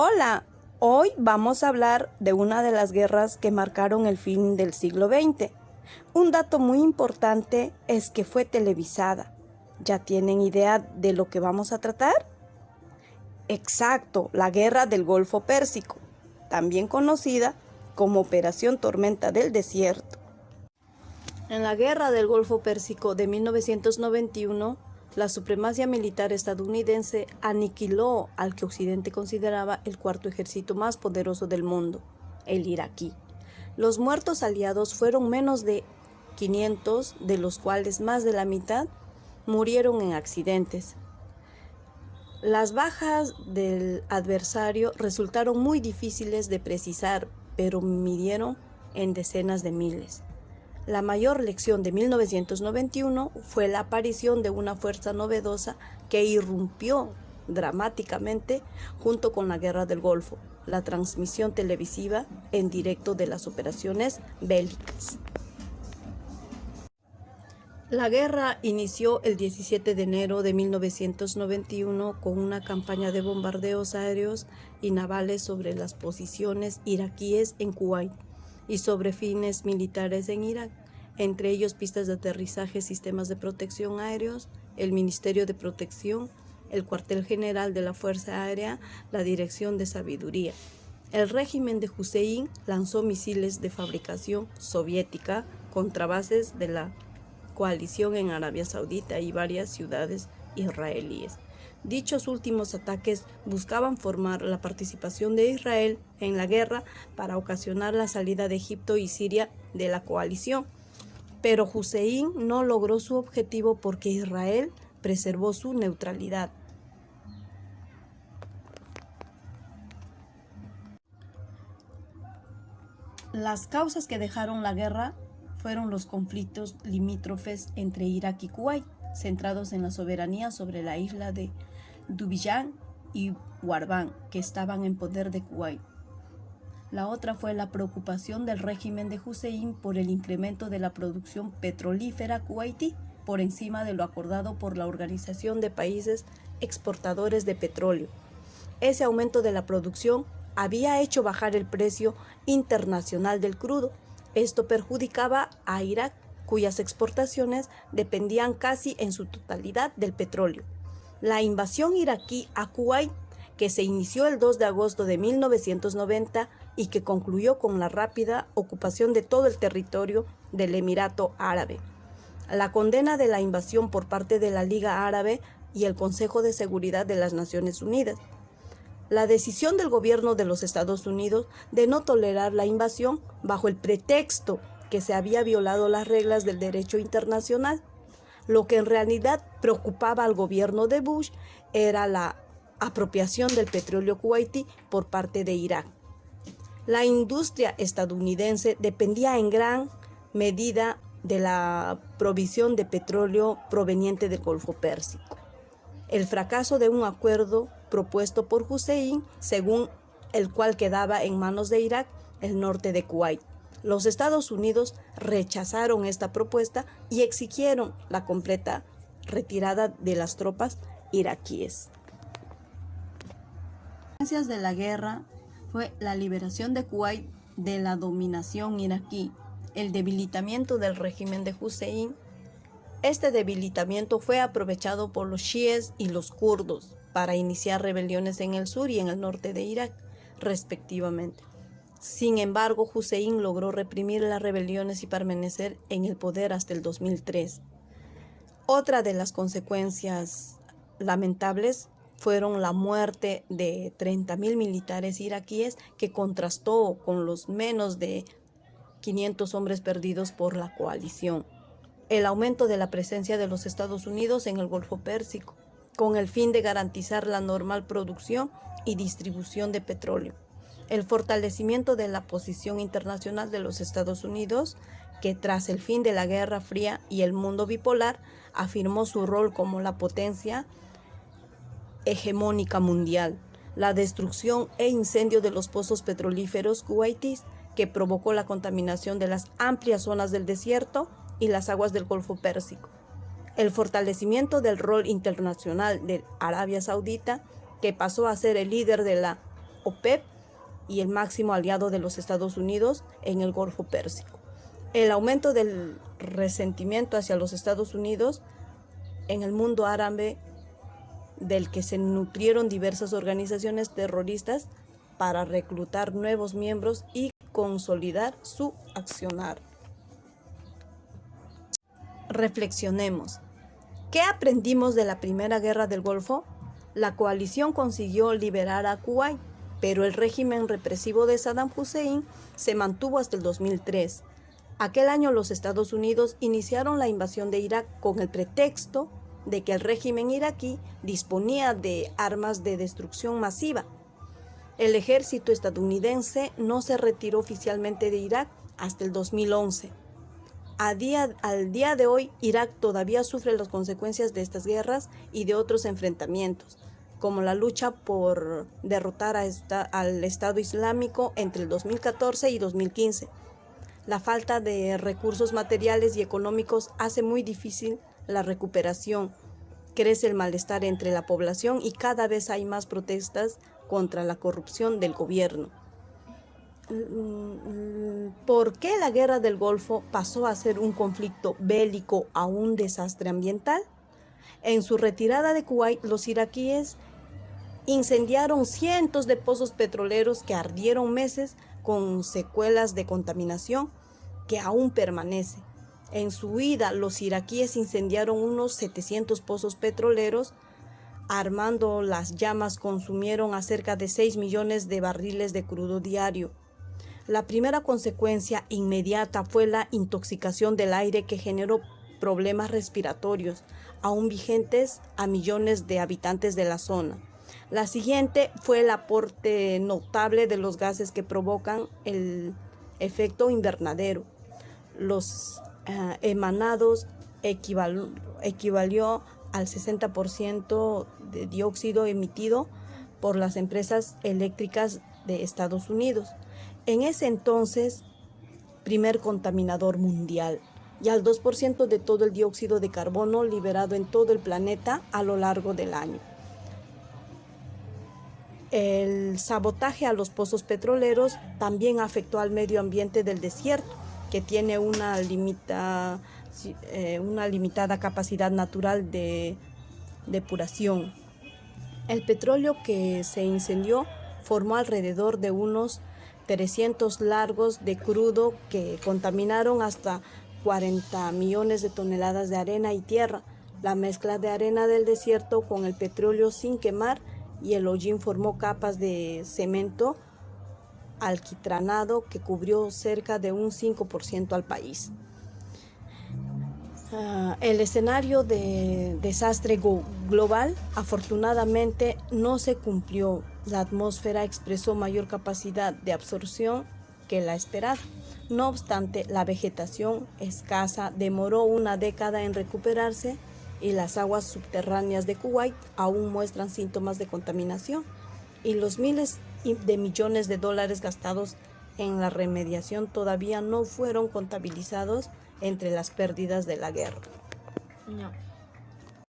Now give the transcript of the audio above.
Hola, hoy vamos a hablar de una de las guerras que marcaron el fin del siglo XX. Un dato muy importante es que fue televisada. ¿Ya tienen idea de lo que vamos a tratar? Exacto, la Guerra del Golfo Pérsico, también conocida como Operación Tormenta del Desierto. En la Guerra del Golfo Pérsico de 1991, la supremacía militar estadounidense aniquiló al que Occidente consideraba el cuarto ejército más poderoso del mundo, el iraquí. Los muertos aliados fueron menos de 500, de los cuales más de la mitad murieron en accidentes. Las bajas del adversario resultaron muy difíciles de precisar, pero midieron en decenas de miles. La mayor lección de 1991 fue la aparición de una fuerza novedosa que irrumpió dramáticamente junto con la Guerra del Golfo, la transmisión televisiva en directo de las operaciones bélicas. La guerra inició el 17 de enero de 1991 con una campaña de bombardeos aéreos y navales sobre las posiciones iraquíes en Kuwait y sobre fines militares en Irak, entre ellos pistas de aterrizaje, sistemas de protección aéreos, el Ministerio de Protección, el cuartel general de la Fuerza Aérea, la Dirección de Sabiduría. El régimen de Hussein lanzó misiles de fabricación soviética contra bases de la coalición en Arabia Saudita y varias ciudades israelíes. Dichos últimos ataques buscaban formar la participación de Israel en la guerra para ocasionar la salida de Egipto y Siria de la coalición. Pero Hussein no logró su objetivo porque Israel preservó su neutralidad. Las causas que dejaron la guerra fueron los conflictos limítrofes entre Irak y Kuwait, centrados en la soberanía sobre la isla de Dubiyan y Warban, que estaban en poder de Kuwait. La otra fue la preocupación del régimen de Hussein por el incremento de la producción petrolífera kuwaití por encima de lo acordado por la Organización de Países Exportadores de Petróleo. Ese aumento de la producción había hecho bajar el precio internacional del crudo. Esto perjudicaba a Irak, cuyas exportaciones dependían casi en su totalidad del petróleo. La invasión iraquí a Kuwait, que se inició el 2 de agosto de 1990 y que concluyó con la rápida ocupación de todo el territorio del Emirato Árabe. La condena de la invasión por parte de la Liga Árabe y el Consejo de Seguridad de las Naciones Unidas. La decisión del gobierno de los Estados Unidos de no tolerar la invasión bajo el pretexto que se había violado las reglas del derecho internacional. Lo que en realidad preocupaba al gobierno de Bush era la apropiación del petróleo kuwaití por parte de Irak. La industria estadounidense dependía en gran medida de la provisión de petróleo proveniente del Golfo Pérsico. El fracaso de un acuerdo propuesto por Hussein, según el cual quedaba en manos de Irak el norte de Kuwait. Los Estados Unidos rechazaron esta propuesta y exigieron la completa retirada de las tropas iraquíes. Las consecuencias de la guerra fue la liberación de Kuwait de la dominación iraquí, el debilitamiento del régimen de Hussein. Este debilitamiento fue aprovechado por los chiíes y los kurdos para iniciar rebeliones en el sur y en el norte de Irak, respectivamente. Sin embargo, Hussein logró reprimir las rebeliones y permanecer en el poder hasta el 2003. Otra de las consecuencias lamentables fueron la muerte de 30.000 militares iraquíes, que contrastó con los menos de 500 hombres perdidos por la coalición. El aumento de la presencia de los Estados Unidos en el Golfo Pérsico, con el fin de garantizar la normal producción y distribución de petróleo. El fortalecimiento de la posición internacional de los Estados Unidos, que tras el fin de la Guerra Fría y el mundo bipolar, afirmó su rol como la potencia hegemónica mundial. La destrucción e incendio de los pozos petrolíferos kuwaitíes, que provocó la contaminación de las amplias zonas del desierto y las aguas del Golfo Pérsico. El fortalecimiento del rol internacional de Arabia Saudita, que pasó a ser el líder de la OPEP y el máximo aliado de los Estados Unidos en el Golfo Pérsico. El aumento del resentimiento hacia los Estados Unidos en el mundo árabe, del que se nutrieron diversas organizaciones terroristas para reclutar nuevos miembros y consolidar su accionar. Reflexionemos. ¿Qué aprendimos de la Primera Guerra del Golfo? La coalición consiguió liberar a Kuwait, pero el régimen represivo de Saddam Hussein se mantuvo hasta el 2003. Aquel año los Estados Unidos iniciaron la invasión de Irak con el pretexto de que el régimen iraquí disponía de armas de destrucción masiva. El ejército estadounidense no se retiró oficialmente de Irak hasta el 2011. Al día de hoy, Irak todavía sufre las consecuencias de estas guerras y de otros enfrentamientos, como la lucha por derrotar al Estado Islámico entre el 2014 y 2015. La falta de recursos materiales y económicos hace muy difícil la recuperación. Crece el malestar entre la población y cada vez hay más protestas contra la corrupción del gobierno. ¿Por qué la guerra del Golfo pasó a ser un conflicto bélico a un desastre ambiental? En su retirada de Kuwait, los iraquíes incendiaron cientos de pozos petroleros que ardieron meses con secuelas de contaminación que aún permanece. En su huida, los iraquíes incendiaron unos 700 pozos petroleros. Armando las llamas, consumieron a cerca de 6 millones de barriles de crudo diario. La primera consecuencia inmediata fue la intoxicación del aire, que generó problemas respiratorios aún vigentes a millones de habitantes de la zona. La siguiente fue el aporte notable de los gases que provocan el efecto invernadero. Los emanados equivalió al 60% de dióxido emitido por las empresas eléctricas de Estados Unidos, en ese entonces primer contaminador mundial, y al 2% de todo el dióxido de carbono liberado en todo el planeta a lo largo del año. El sabotaje a los pozos petroleros también afectó al medio ambiente del desierto, que tiene una limitada capacidad natural de depuración. El petróleo que se incendió formó alrededor de unos 300 largos de crudo que contaminaron hasta 40 millones de toneladas de arena y tierra. La mezcla de arena del desierto con el petróleo sin quemar y el hollín formó capas de cemento alquitranado que cubrió cerca de un 5% al país. El escenario de desastre global afortunadamente no se cumplió. La atmósfera expresó mayor capacidad de absorción que la esperada. No obstante, la vegetación escasa demoró una década en recuperarse y las aguas subterráneas de Kuwait aún muestran síntomas de contaminación, y los miles de millones de dólares gastados en la remediación todavía no fueron contabilizados entre las pérdidas de la guerra. No.